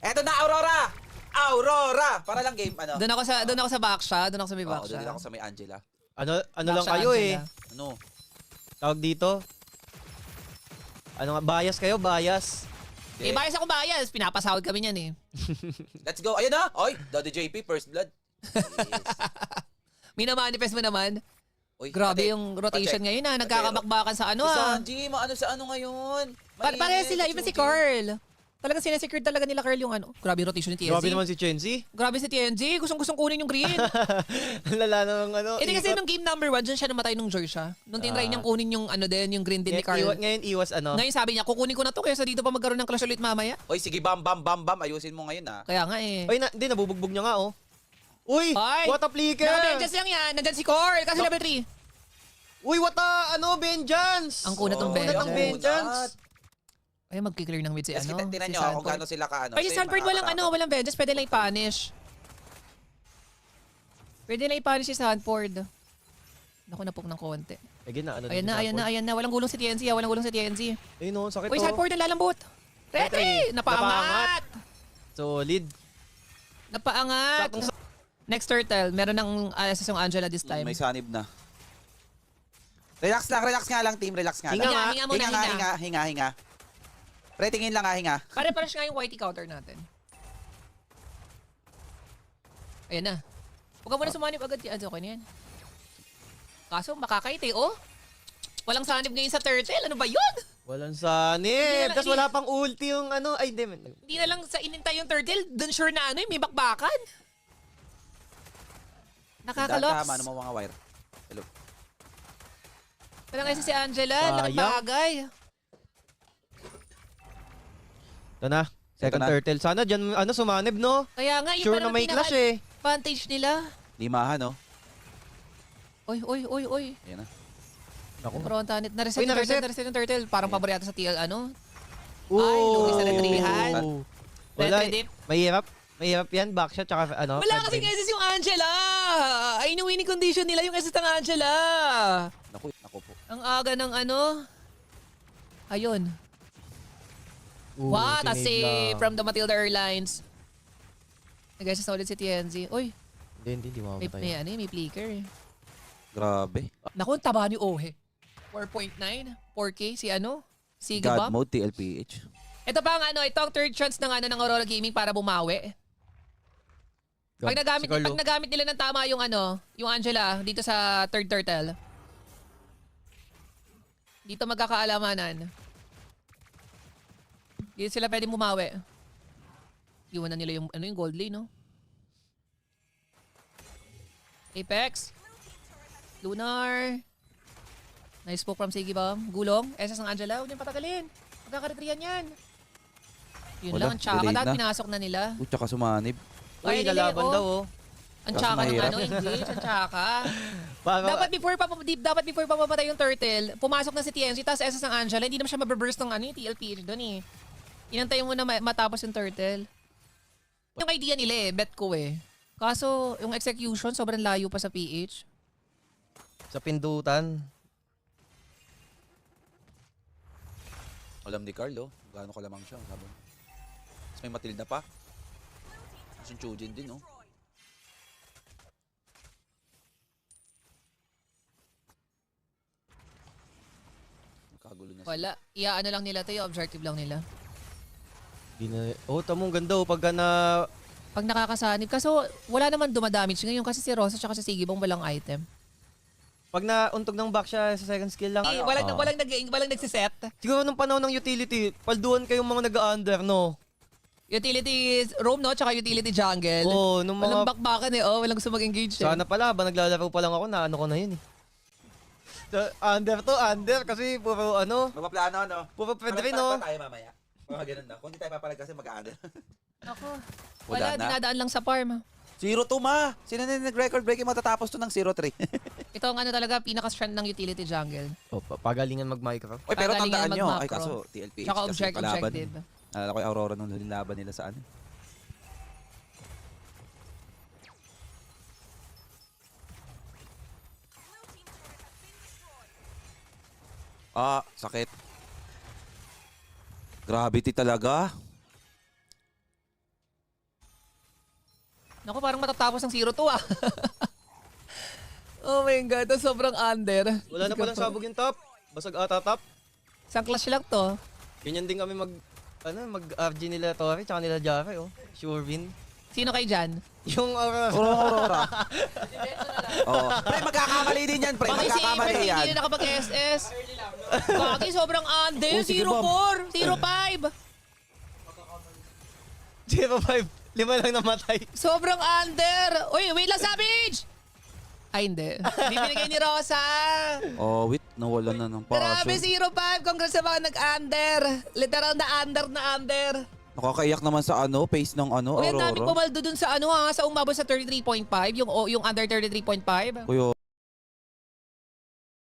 Eto na, Aurora! Aurora! Para lang game, ano? Doon ako sa Baksha. Doon ako sa may Oo, Baksha. doon ako sa may Angela. Ano lang Baksha, kayo Angela. Ano? Tawag dito. Ano nga, bias kayo, bias. Eh, bias ako bias. Pinapasahod kami niyan eh. Let's go. Ayun na. Oy, Daddy JP, first blood. Yes. Minamanifest mo naman. Uy, Grabe ate, yung rotation pacheck. ngayon na. Nagkakabakbakan sa ano Si ah. Sanji, maano sa ano ngayon? Pareha sila. Even si Carl. Talagang sinasecure talaga nila Carl yung ano. Grabe yung rotation ni TNZ. Grabe naman si Chenzi. Grabe si TNZ. Gustong gustong kunin yung green. Lala ng ano. Eh di kasi nung game number 1, dyan siya namatay nung Georgia. Nung tinry niyang kunin yung ano din, yung green din ni Carl. Ngayon iwas ano. Ngayon sabi niya, kukunin ko na to kaya sa dito pa magkaroon ng clash ulit mamaya. Oy, sige, bam, bam, bam, bam. Ayusin mo ngayon, ha? Kaya nga eh. Ay, hindi, nabubugbog niya nga, oh. Uy! Ay! What a flicker! Naka-vengeance lang yan. Nandyan si Carl. Kasi level 3. Uy, what a, vengeance! Ang kunat ng Kunat ng vengeance. vengeance! Ay, magkiklear ng mid si Yes, ano. tinan si nyo kung gaano sila ka, ano. Ay, si Same, Sanford walang nakakatakot. walang vengeance. Pwede lang i-punish. Pwede lang i-punish si Sanford. Naku, napok ng konti. Again na, ano Ayan na, ayan na, ayan na. Walang gulong si TNZ. Walang gulong si TNZ. Ayun, no, sakit Uy, to. Sanford ang lalambot. Retry! Napaangat! Solid. Napaangat! Next turtle, meron ng SS yung Angela this time. May sanib na. Relax nga lang, team. Relax nga Hinga lang. nga. Hinga muna, Hinga. Pre, tingin lang, hinga. Pare-pares nga yung whitey counter natin. Ayan na. Huwag ka muna sumanib agad. Okay na yan. Kaso makakait eh, oh. Walang sanib ngayon sa turtle. Ano ba yun? Walang Hindi sanib. na- Tapos wala pang ulti yung ano. Ay, hindi. Hindi na lang sa inintay yung turtle. Dun sure na ano may bakbakan. Nakakaloks. Tama, ano mo mga wire. Hello. Walang isa si Angela. Sayang. Laking bagay. Ito na. Second Ito na. turtle. Sana dyan, sumanib, no? Kaya nga, yung Sure parang na may clash eh. advantage nila. Limahan, no? Oy. Ayan na. Ako. Frontanit. Na-reset Uy, yung turtle. na-reset. Na-reset yung turtle. Parang paborito sa TL, ano? Ay, lugi sa retrihan. Wala. Retry dip. Mahirap yan. Backshot, tsaka ano. Wala front kasing rim. SS yung Angela! Ay, winning condition nila yung SS ng Angela! Naku po. Ang aga ng ano? Ayun. What a sinave save lang. from the Matilda Airlines. Nag-SS na ulit si TNZ. Uy, Hindi mamamatay. may flicker eh. Grabe. Naku, ang taba ni Ohe. 4.9, 4K, si ano? Si God Gabam. mode, TLPH. Ito pa ang ano, ito ang third chance ng ano ng Aurora Gaming para bumawi. Pag nagamit nila ng tama yung ano, yung Angela dito sa third turtle. Dito magkakaalamanan. Dito sila pwedeng bumawi. Iwan na nila yung ano yung gold lane, no? Apex. Lunar. Nice poke from Siggy Bomb. Gulong. SS ng Angela. Huwag niyang patagalin. Magkakaretriyan yan. Yun Wala, lang. Ang tsaka. delayed Dahil na. pinasok na nila. Tsaka sumanib. Ay, Uy, lalaban oh. daw, oh. Ang Kaso tsaka ng mahirap. ano, engage. Ang tsaka. Para- Dapat before papamatay yung turtle, pumasok na si TNC, tapos SS ng Angela, hindi naman siya mababurst ng ano, yung TLP doon eh. Inantay mo na matapos yung turtle. Yung idea nila eh, bet ko eh. Kaso, yung execution, sobrang layo pa sa PH. Sa pindutan. Alam ni Carlo, gaano kalamang siya. Sabi. Tapos may Matilda pa. Tapos yung Chujin din, no? Nakagulo na siya. Wala. Iaano lang nila to, yung objective lang nila. Tamong ganda, oh. Pagka na... Pag nakakasanib, kaso wala naman dumadamage ngayon kasi si Rosa at si Sigibong walang item. Pag nauntog ng back siya sa second skill lang. Eh, walang nagsiset. Siguro nung panahon ng utility, palduan kayong mga nag-under, no? Utility roam, no? Tsaka utility jungle. Oo, nung Walang mga... bakbakan eh, oh. Walang gusto mag-engage eh. Sana pala, ba naglalaro pa lang ako, na ano ko na yun eh. Under kasi puro ano, Mapaplano, no? puro pwede rin, Palag no? tayo mamaya. Mga ganun na. Kung di tayo papalag kasi mag-aano. Ako. Wala Wala, na. dinadaan lang sa farm. 0-2 ma! Sino na nag-record breaking matatapos to ng 0-3? Ito ang ano talaga, pinaka-strand ng utility jungle. Oh, pagalingan mag-micro. Oy, pero Pagalingan tandaan nyo. Ay, mag-macro. kaso TLPH Tsaka kasi palaban. objective. Nalala ko yung Aurora nung huling laban nila sa ano. Sakit. Gravity talaga. Naku, parang matatapos ng 0-2 ah. Oh my God, to sobrang under. Wala na palang sabog yung top. Basag ata top. Isang clash lang to. Ganyan din kami mag-RG nila Torre, tsaka nila Jaffe, oh. Sure win. Sino kay dyan? Yung Aurora. Aurora. Oo. Pre, magkakamali din yan, pre. Bakit si Apex Magkakamali yan. hindi na nakapag-SS? Bakit sobrang under? Oh, sige, 0-4, 0-5. 0-5. 5 lang namatay. Sobrang under. Uy, wait lang, Savage! Ay, hindi. Hindi binigay ni Rosa. Oh, wait. Nawala na ng Grabe, passion. 0-5. Congrats sa mga nag-under. Literal na under. Nakakaiyak naman sa pace ng Uy, ang daming Aurora. pumaldo dun sa sa umabot sa 33.5, yung under 33.5. Kuya,